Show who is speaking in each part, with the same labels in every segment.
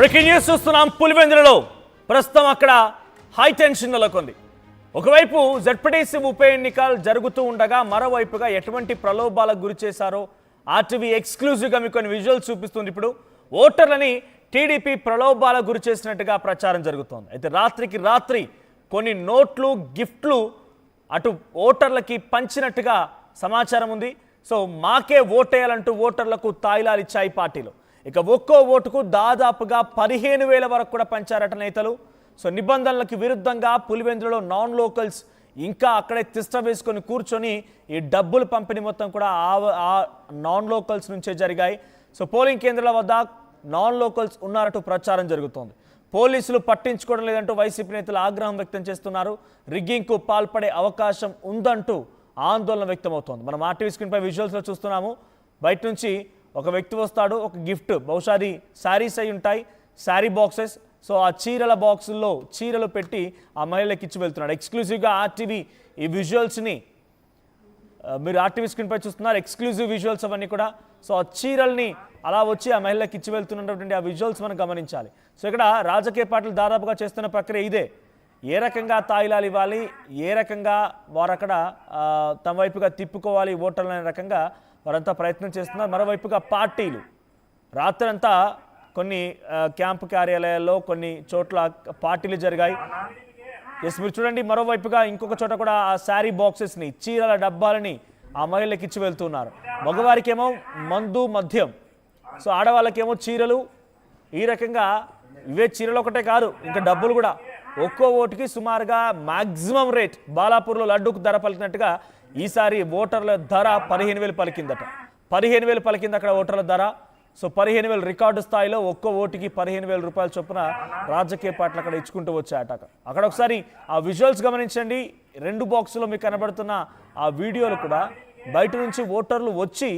Speaker 1: Breaking news చూస్తున్నాం. పులివెందులలో ప్రస్తుతం అక్కడ హై టెన్షన్ నెలకొంది. ఒకవైపు జెడ్పీటీసీ ఉప ఎన్నికలు జరుగుతూ ఉండగా మరోవైపుగా ఎటువంటి ప్రలోభాలకు గురి చేశారో ఆర్టీవీ ఎక్స్క్లూజివ్గా మీకు కొన్ని విజువల్స్ చూపిస్తుంది. ఇప్పుడు ఓటర్లని టీడీపీ ప్రలోభాలకు గురి చేసినట్టుగా ప్రచారం జరుగుతోంది. అయితే రాత్రికి రాత్రి కొన్ని నోట్లు గిఫ్ట్లు అటు ఓటర్లకి పంచినట్టుగా సమాచారం ఉంది. సో మాకే ఓటేయాలంటూ ఓటర్లకు తాయిలాలు ఇచ్చాయి పార్టీలు. ఇక ఒక్కో ఓటుకు దాదాపుగా 15,000 వరకు కూడా పంచారట నేతలు. సో నిబంధనలకు విరుద్ధంగా పులివెందులలో నాన్ లోకల్స్ ఇంకా అక్కడే తిష్ట వేసుకొని కూర్చొని ఈ డబ్బులు పంపిణీ మొత్తం కూడా ఆ నాన్ లోకల్స్ నుంచే జరిగాయి. సో పోలింగ్ కేంద్రాల వద్ద నాన్ లోకల్స్ ఉన్నారంటూ ప్రచారం జరుగుతోంది. పోలీసులు పట్టించుకోవడం లేదంటూ వైసీపీ నేతలు ఆగ్రహం వ్యక్తం చేస్తున్నారు. రిగ్గింగ్కు పాల్పడే అవకాశం ఉందంటూ ఆందోళన వ్యక్తమవుతోంది. మనం ఆర్టీవీ స్క్రీన్పై విజువల్స్లో చూస్తున్నాము. బయట నుంచి ఒక వ్యక్తి వస్తాడు, ఒక గిఫ్ట్, బహుశా అది శారీస్ అయి ఉంటాయి, శారీ బాక్సెస్. సో ఆ చీరల బాక్సుల్లో చీరలు పెట్టి ఆ మహిళకి ఇచ్చి వెళ్తున్నాడు. ఎక్స్క్లూజివ్గా ఆర్టీవీ ఈ విజువల్స్ని మీరు ఆర్టీవీ స్క్రీన్పై చూస్తున్నారు. ఎక్స్క్లూజివ్ విజువల్స్ అవన్నీ కూడా. సో ఆ చీరల్ని అలా వచ్చి ఆ మహిళకి ఇచ్చి వెళ్తున్నటువంటి ఆ విజువల్స్ మనం గమనించాలి. సో ఇక్కడ రాజకీయ పార్టీలు దాదాపుగా చేస్తున్న ప్రక్రియ ఇదే. ఏ రకంగా తాయిలాలు ఇవ్వాలి, ఏ రకంగా వారు అక్కడ తమ వైపుగా తిప్పుకోవాలి ఓటర్లు అనే రకంగా వారంతా ప్రయత్నం చేస్తున్నారు. మరోవైపుగా పార్టీలు రాత్రంతా కొన్ని క్యాంపు కార్యాలయాల్లో కొన్ని చోట్ల పార్టీలు జరిగాయి. ఎస్ మీరు చూడండి, మరోవైపుగా ఇంకొక చోట కూడా ఆ శారీ బాక్సెస్ని, చీరల డబ్బాలని ఆ మహిళలకు ఇచ్చి వెళ్తున్నారు. మగవారికేమో మందు, మద్యం. సో ఆడవాళ్ళకేమో చీరలు. ఈ రకంగా ఇవే చీరలు ఒకటే కాదు, ఇంకా డబ్బులు కూడా. ఒక్కో ఓటుకి సుమారుగా మ్యాక్సిమం రేట్ బాలాపూర్లో లడ్డూకు ధర పలికినట్టుగా ఈసారి ఓటర్ల ధర 15,000 పలికిందట. 15,000 పలికింది అక్కడ ఓటర్ల ధర. సో 15,000 రికార్డు స్థాయిలో ఒక్కో ఓటుకి 15,000 రూపాయల చొప్పున రాజకీయ పార్టీలు అక్కడ ఇచ్చుకుంటూ వచ్చాయట. అక్కడ ఒకసారి ఆ విజువల్స్ గమనించండి. 2 బాక్సులో మీకు కనబడుతున్న ఆ వీడియోలు కూడా బయట నుంచి ఓటర్లు వచ్చి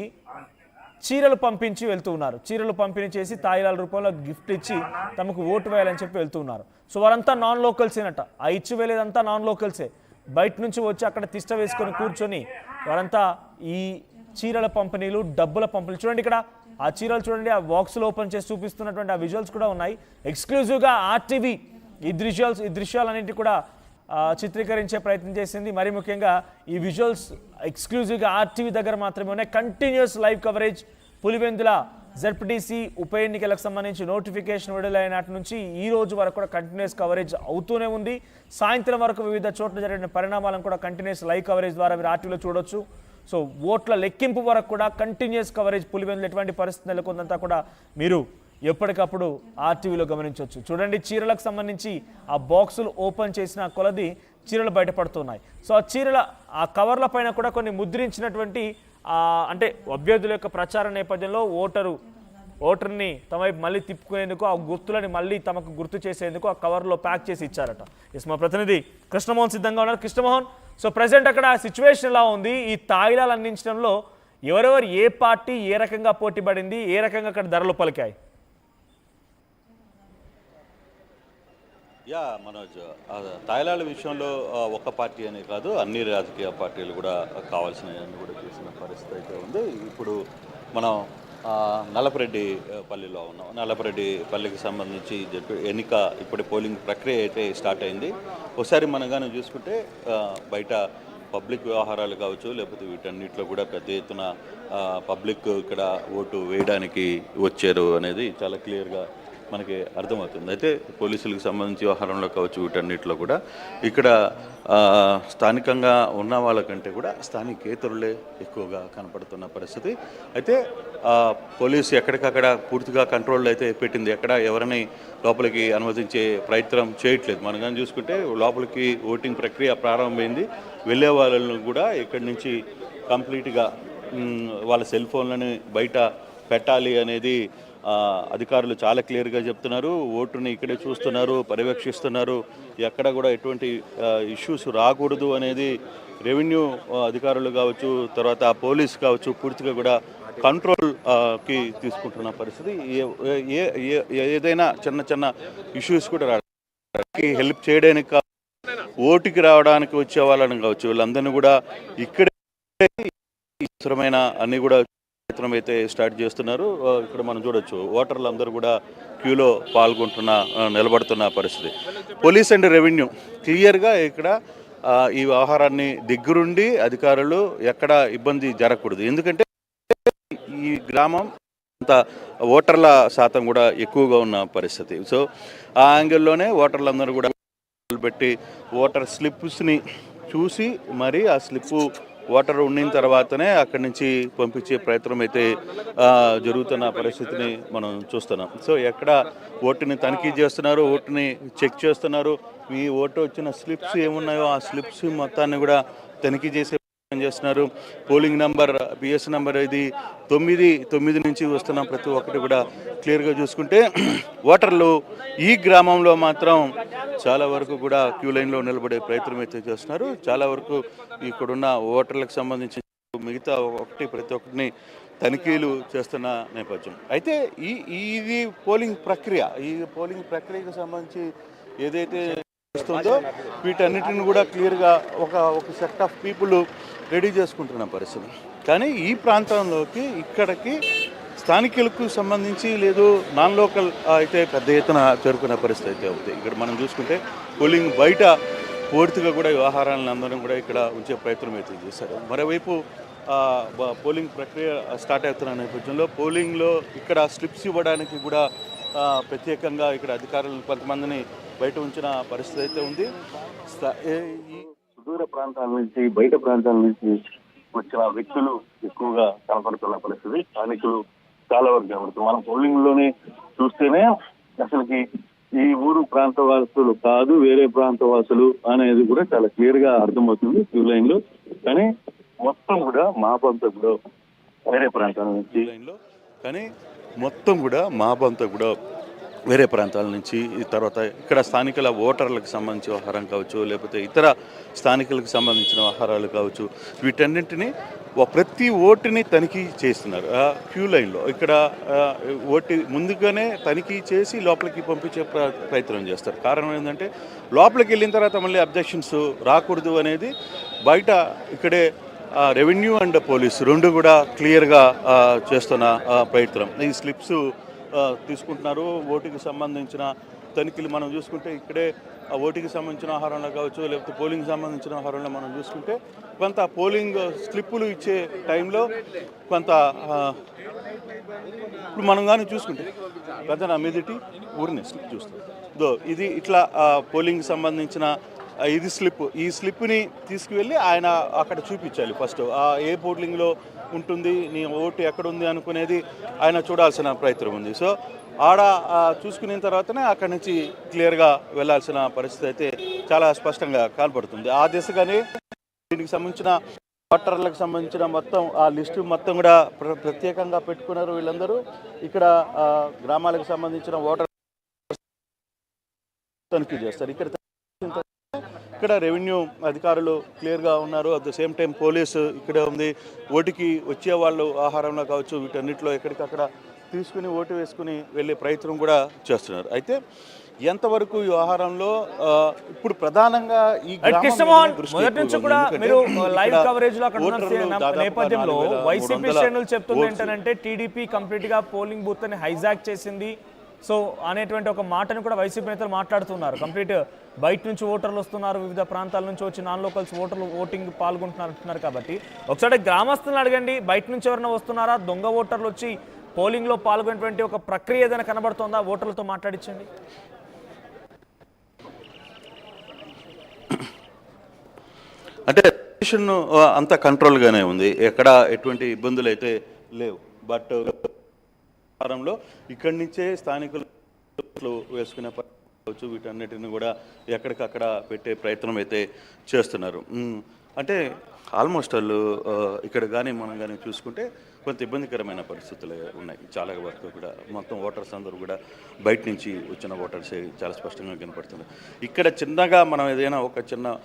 Speaker 1: చీరలు పంపించి వెళ్తూ ఉన్నారు. చీరలు పంపిణీ చేసి తాయిలాల రూపంలో గిఫ్ట్ ఇచ్చి తమకు ఓటు వేయాలని చెప్పి వెళ్తూ ఉన్నారు. సో వారంతా నాన్ లోకల్సేనట. ఆ ఇచ్చి వెళ్ళేదంతా నాన్ లోకల్సే. బయట నుంచి వచ్చి అక్కడ తిష్ట వేసుకొని కూర్చొని వారంతా ఈ చీరల పంపిణీలు, డబ్బుల పంపిణీలు చూడండి. ఇక్కడ ఆ చీరలు చూడండి, ఆ బాక్సులు ఓపెన్ చేసి చూపిస్తున్నటువంటి ఆ విజువల్స్ కూడా ఉన్నాయి. ఎక్స్క్లూజివ్గా ఆర్టీవీ ఈ దృశ్యాలన్నింటి కూడా చిత్రీకరించే ప్రయత్నం చేసింది. మరి ముఖ్యంగా ఈ విజువల్స్ ఎక్స్క్లూజివ్గా ఆర్టీవీ దగ్గర మాత్రమే ఉన్నాయి. Continuous live coverage. Pulivendula ZPTC ఉప ఎన్నికలకు సంబంధించి నోటిఫికేషన్ విడుదలైనటి నుంచి ఈ రోజు వరకు కూడా కంటిన్యూస్ కవరేజ్ అవుతూనే ఉంది. సాయంత్రం వరకు వివిధ చోట్ల జరిగిన పరిణామాలను కూడా కంటిన్యూస్ లైవ్ కవరేజ్ ద్వారా మీరు ఆర్టీవీలో చూడొచ్చు. సో ఓట్ల లెక్కింపు వరకు కూడా కంటిన్యూస్ కవరేజ్. పులివెందులు ఎటువంటి పరిస్థితి నెలకొందంతా కూడా మీరు ఎప్పటికప్పుడు ఆర్టీవీలో గమనించవచ్చు. చూడండి, చీరలకు సంబంధించి ఆ బాక్సులు ఓపెన్ చేసిన కొలది చీరలు బయటపడుతున్నాయి. సో ఆ చీరల ఆ కవర్ల పైన కూడా కొన్ని ముద్రించినటువంటి అంటే అభ్యర్థుల యొక్క ప్రచార నేపథ్యంలో ఓటర్ని తమ వైపు మళ్ళీ తిప్పుకునేందుకు, ఆ గుర్తులని మళ్ళీ తమకు గుర్తు చేసేందుకు ఆ కవర్లో ప్యాక్ చేసి ఇచ్చారట. ఎస్ మా ప్రతినిధి కృష్ణమోహన్ సిద్ధంగా ఉన్నారు. కృష్ణమోహన్, సో ప్రజెంట్ అక్కడ సిచ్యువేషన్ ఎలా ఉంది? ఈ తాయిలాలు అందించడంలో ఎవరెవరు, ఏ పార్టీ ఏ రకంగా పోటీ పడింది, ఏ రకంగా అక్కడ ధరలు పలికాయి?
Speaker 2: మనోజ్, తాయిలాల విషయంలో ఒక పార్టీ అనే కాదు, అన్ని రాజకీయ పార్టీలు కూడా కావాల్సినవన్నీ కూడా చేసిన పరిస్థితి అయితే ఉంది. ఇప్పుడు మనం నల్లపరెడ్డి పల్లిలో ఉన్నాం. నల్లపరెడ్డి పల్లికి సంబంధించి ఎన్నిక ఇప్పుడు పోలింగ్ ప్రక్రియ అయితే స్టార్ట్ అయింది. ఒకసారి మనం కానీ చూసుకుంటే బయట పబ్లిక్ వ్యవహారాలు కావచ్చు, లేకపోతే వీటన్నిటిలో కూడా పెద్ద ఎత్తున పబ్లిక్ ఇక్కడ ఓటు వేయడానికి వచ్చారు అనేది చాలా క్లియర్గా మనకి అర్థమవుతుంది. అయితే పోలీసులకు సంబంధించి వ్యవహారంలో కావచ్చు, వీటన్నిటిలో కూడా ఇక్కడ స్థానికంగా ఉన్న వాళ్ళకంటే కూడా స్థానికేతరులే ఎక్కువగా కనపడుతున్న పరిస్థితి. అయితే పోలీసు ఎక్కడికక్కడ పూర్తిగా కంట్రోల్ అయితే పెట్టింది. ఎక్కడ ఎవరిని లోపలికి అనుమతించే ప్రయత్నం చేయట్లేదు. మనం కానీ చూసుకుంటే లోపలికి ఓటింగ్ ప్రక్రియ ప్రారంభమైంది. వెళ్ళే వాళ్ళను కూడా ఇక్కడి నుంచి కంప్లీట్గా వాళ్ళ సెల్ ఫోన్లను బయట పెట్టాలి అనేది అధికారులు చాలా క్లియర్గా చెప్తున్నారు. ఓటుని ఇక్కడే చూస్తున్నారు, పర్యవేక్షిస్తున్నారు. ఎక్కడ కూడా ఎటువంటి ఇష్యూస్ రాకూడదు అనేది రెవెన్యూ అధికారులు కావచ్చు, తర్వాత పోలీసు కావచ్చు, పూర్తిగా కూడా కంట్రోల్కి తీసుకుంటున్న పరిస్థితి. ఏదైనా చిన్న చిన్న ఇష్యూస్ కూడా రావడానికి హెల్ప్ చేయడానికి, ఓటుకి రావడానికి వచ్చే వాళ్ళని కావచ్చు, వీళ్ళందరినీ కూడా ఇక్కడే అవసరమైన అన్నీ కూడా ప్రయత్నం అయితే స్టార్ట్ చేస్తున్నారు. ఇక్కడ మనం చూడొచ్చు ఓటర్లు అందరూ కూడా క్యూలో పాల్గొంటున్న నిలబడుతున్న పరిస్థితి. పోలీస్ అండ్ రెవెన్యూ క్లియర్గా ఇక్కడ ఈ వ్యవహారాన్ని దగ్గరుండి అధికారులు ఎక్కడ ఇబ్బంది జరగకూడదు. ఎందుకంటే ఈ గ్రామం అంత ఓటర్ల శాతం కూడా ఎక్కువగా ఉన్న పరిస్థితి. సో ఆ యాంగిల్లోనే ఓటర్లందరూ కూడా పెట్టి ఓటర్ స్లిప్స్ని చూసి మరి ఆ స్లిప్పు ఓటర్ ఉండిన తర్వాతనే అక్కడి నుంచి పంపించే ప్రయత్నం అయితే జరుగుతున్న పరిస్థితిని మనం చూస్తున్నాం. సో ఎక్కడ ఓటుని తనిఖీ చేస్తున్నారు, ఓటుని చెక్ చేస్తున్నారు. మీ ఓటు వచ్చిన స్లిప్స్ ఏమున్నాయో ఆ స్లిప్స్ మొత్తాన్ని కూడా తనిఖీ చేసే చేస్తున్నారు. పోలింగ్ నెంబర్ పిఎస్ నెంబర్ ఇది 9 నుంచి వస్తున్న ప్రతి ఒక్కటి కూడా క్లియర్గా చూసుకుంటే ఓటర్లు ఈ గ్రామంలో మాత్రం చాలా వరకు కూడా క్యూ లైన్లో నిలబడే ప్రయత్నం అయితే చేస్తున్నారు. చాలా వరకు ఇక్కడున్న ఓటర్లకు సంబంధించి మిగతా ప్రతి ఒక్కటిని తనిఖీలు చేస్తున్న నేపథ్యం. అయితే ఇది పోలింగ్ ప్రక్రియకు సంబంధించి ఏదైతే వస్తుందో వీటన్నిటిని కూడా క్లియర్గా ఒక సెట్ ఆఫ్ పీపుల్ రెడీ చేసుకుంటున్న పరిస్థితి. కానీ ఈ ప్రాంతంలోకి ఇక్కడికి స్థానికులకు సంబంధించి లేదు నాన్ లోకల్ అయితే పెద్ద ఎత్తున చేరుకునే పరిస్థితి అయితే అవుతుంది. ఇక్కడ మనం చూసుకుంటే పోలింగ్ బయట పూర్తిగా కూడా వ్యవహారాలను అందరం కూడా ఇక్కడ ఉంచే ప్రయత్నం అయితే చేశారు. మరోవైపు పోలింగ్ ప్రక్రియ స్టార్ట్ అవుతున్న నేపథ్యంలో పోలింగ్లో ఇక్కడ స్లిప్స్ ఇవ్వడానికి కూడా ప్రత్యేకంగా ఇక్కడ అధికారులు కొంతమందిని బయట ఉంచిన పరిస్థితి అయితే ఉంది. ఈ సుదూర ప్రాంతాల నుంచి బయట ప్రాంతాల నుంచి వచ్చిన వ్యక్తులు ఎక్కువగా కనపడుతున్న పరిస్థితి. స్థానికులు చాలా వరకు కనపడుతుంది. మనం పోలింగ్ లోనే చూస్తేనే అసలుకి ఈ ఊరు ప్రాంతవాసులు కాదు వేరే ప్రాంతవాసులు అనేది కూడా చాలా క్లియర్ గా అర్థమవుతుంది క్యూ లైన్ లో. కానీ మొత్తం కూడా మాపంతా కూడా వేరే ప్రాంతాల నుంచి వేరే ప్రాంతాల నుంచి తర్వాత ఇక్కడ స్థానికుల ఓటర్లకు సంబంధించిన వ్యవహారం కావచ్చు, లేకపోతే ఇతర స్థానికులకు సంబంధించిన వ్యవహారాలు కావచ్చు, వీటన్నింటినీ ప్రతి ఓటుని తనిఖీ చేస్తున్నారు క్యూ లైన్లో. ఇక్కడ ఓటు ముందుగానే తనిఖీ చేసి లోపలికి పంపించే ప్రయత్నం చేస్తారు. కారణం ఏంటంటే లోపలికి వెళ్ళిన తర్వాత మళ్ళీ అబ్జెక్షన్స్ రాకూడదు అనేది బయట ఇక్కడే రెవెన్యూ అండ్ పోలీస్ రెండు కూడా క్లియర్గా చేస్తున్న ప్రయత్నం. ఈ స్లిప్స్ తీసుకుంటున్నారు. ఓటుకి సంబంధించిన తనిఖీలు మనం చూసుకుంటే ఇక్కడే ఓటుకి సంబంధించిన ఆహారంలో కావచ్చు, లేకపోతే పోలింగ్ సంబంధించిన ఆహారంలో మనం చూసుకుంటే కొంత పోలింగ్ స్లిప్పులు ఇచ్చే టైంలో కొంత ఇప్పుడు మనం కానీ చూసుకుంటే పెద్ద నా మీదటి ఊరిని స్లిప్ చూస్తాం. ఇది ఇట్లా పోలింగ్ సంబంధించిన ఇది ఈ స్లిప్ని తీసుకువెళ్ళి ఆయన అక్కడ చూపించాలి. ఫస్ట్ ఏ పోలింగ్లో ఉంటుంది, నీ ఓటు ఎక్కడుంది అనుకునేది ఆయన చూడాల్సిన ప్రయత్నం ఉంది. సో ఆడ చూసుకున్న తర్వాతనే అక్కడి నుంచి క్లియర్గా వెళ్ళాల్సిన పరిస్థితి అయితే చాలా స్పష్టంగా కనపడుతుంది. ఆ దిశగానే దీనికి సంబంధించిన ఓటర్లకు సంబంధించిన మొత్తం ఆ లిస్టు మొత్తం కూడా ప్రత్యేకంగా పెట్టుకున్నారు. వీళ్ళందరూ ఇక్కడ గ్రామాలకు సంబంధించిన ఓటర్ తనిఖీ చేస్తారు. ఇక్కడ రెవెన్యూ అధికారులు క్లియర్గా ఉన్నారు. At the same time police ఇక్కడే ఉంది. ఓటుకి వచ్చే వాళ్ళు ఆహారంలో కావచ్చు వీటన్నిటిలో ఎక్కడికక్కడ తీసుకుని ఓటు వేసుకుని వెళ్ళే ప్రయత్నం కూడా చేస్తున్నారు. అయితే ఎంతవరకు ఈ ఆహారంలో ఇప్పుడు ప్రధానంగా ఈ
Speaker 1: మొదటి నుంచి కూడా మీరు లైవ్ కవరేజ్ లో అక్కడ నేపథ్యంలో వైసీపీ శ్రేణులు చెప్తుంది ఏంటంటే టీడీపీ కంప్లీట్ గా పోలింగ్ బూత్ ని హైజాక్ చేసింది సో అనేటువంటి ఒక మాటను కూడా వైసీపీ నేతలు మాట్లాడుతున్నారు. కంప్లీట్ బయట నుంచి ఓటర్లు వస్తున్నారు, వివిధ ప్రాంతాల నుంచి వచ్చి నాన్ లోకల్స్ ఓటర్లు ఓటింగ్ పాల్గొంటున్నారు అంటున్నారు. కాబట్టి ఒకసారి గ్రామస్తులను అడగండి, బయట నుంచి ఎవరైనా వస్తున్నారా, దొంగ ఓటర్లు వచ్చి పోలింగ్ లో పాల్గొనేటువంటి ఒక ప్రక్రియ ఏదైనా కనబడుతుందా, ఓటర్లతో మాట్లాడించండి.
Speaker 2: అంటే అంత కంట్రోల్గానే ఉంది, ఎక్కడ ఎటువంటి ఇబ్బందులు అయితే లేవు. బట్ వారంలో ఇక్కడి నుంచే స్థానికులు వేసుకునే కావచ్చు వీటన్నిటిని కూడా ఎక్కడికక్కడ పెట్టే ప్రయత్నం అయితే చేస్తున్నారు. అంటే ఆల్మోస్ట్ వాళ్ళు ఇక్కడ కానీ మనం కానీ చూసుకుంటే కొంత ఇబ్బందికరమైన పరిస్థితులు ఉన్నాయి. చాలా వరకు కూడా మొత్తం ఓటర్స్ అందరూ కూడా బయట నుంచి వచ్చిన ఓటర్సే చాలా స్పష్టంగా కనపడుతుంది. ఇక్కడ చిన్నగా మనం ఏదైనా ఒక చిన్న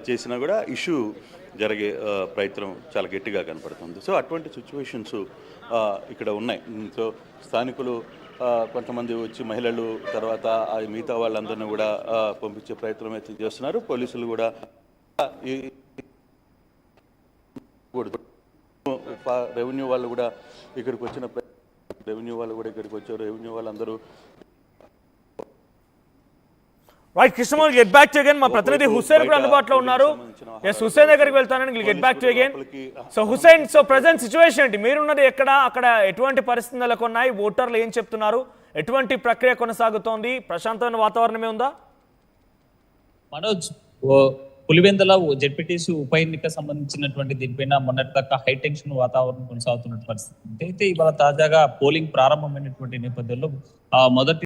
Speaker 2: చేసినా కూడా ఇష్యూ జరిగే ప్రయత్నం చాలా గట్టిగా కనపడుతుంది. సో అటువంటి సిచ్యువేషన్స్ ఇక్కడ ఉన్నాయి. సో స్థానికులు కొంతమంది వచ్చి మహిళలు తర్వాత మిగతా వాళ్ళందరినీ కూడా పంపించే ప్రయత్నం అయితే చేస్తున్నారు. పోలీసులు కూడా రెవెన్యూ వాళ్ళు కూడా ఇక్కడికి వచ్చిన రెవెన్యూ వాళ్ళు కూడా ఇక్కడికి వచ్చారు. రెవెన్యూ వాళ్ళందరూ
Speaker 1: right Krishnamohan, get back to again. మా ప్రతినిధి హుస్సేన్ కూడా అందుబాటులో ఉన్నారు. ఎస్, హుస్సేన్ దగ్గరికి వెళ్తానని get back to again. So Hussain, so present situation ఏంటి? మీరున్నది ఎక్కడ? అక్కడ ఎటువంటి పరిస్థితులు నెలకొన్నాయి? ఓటర్లు ఏం చెప్తున్నారు? ఎటువంటి ప్రక్రియ కొనసాగుతోంది? ప్రశాంతమైన వాతావరణమే ఉందా?
Speaker 3: మనోజ్, పులివెందుల జెడ్పీటీసీ ఉప ఎన్నిక సంబంధించినటువంటి దీనిపైన మొన్నటిదాకా హై టెన్షన్ వాతావరణం కొనసాగుతున్న పరిస్థితి అయితే ఇవాళ తాజాగా పోలింగ్ ప్రారంభమైనటువంటి నేపథ్యంలో మొదటి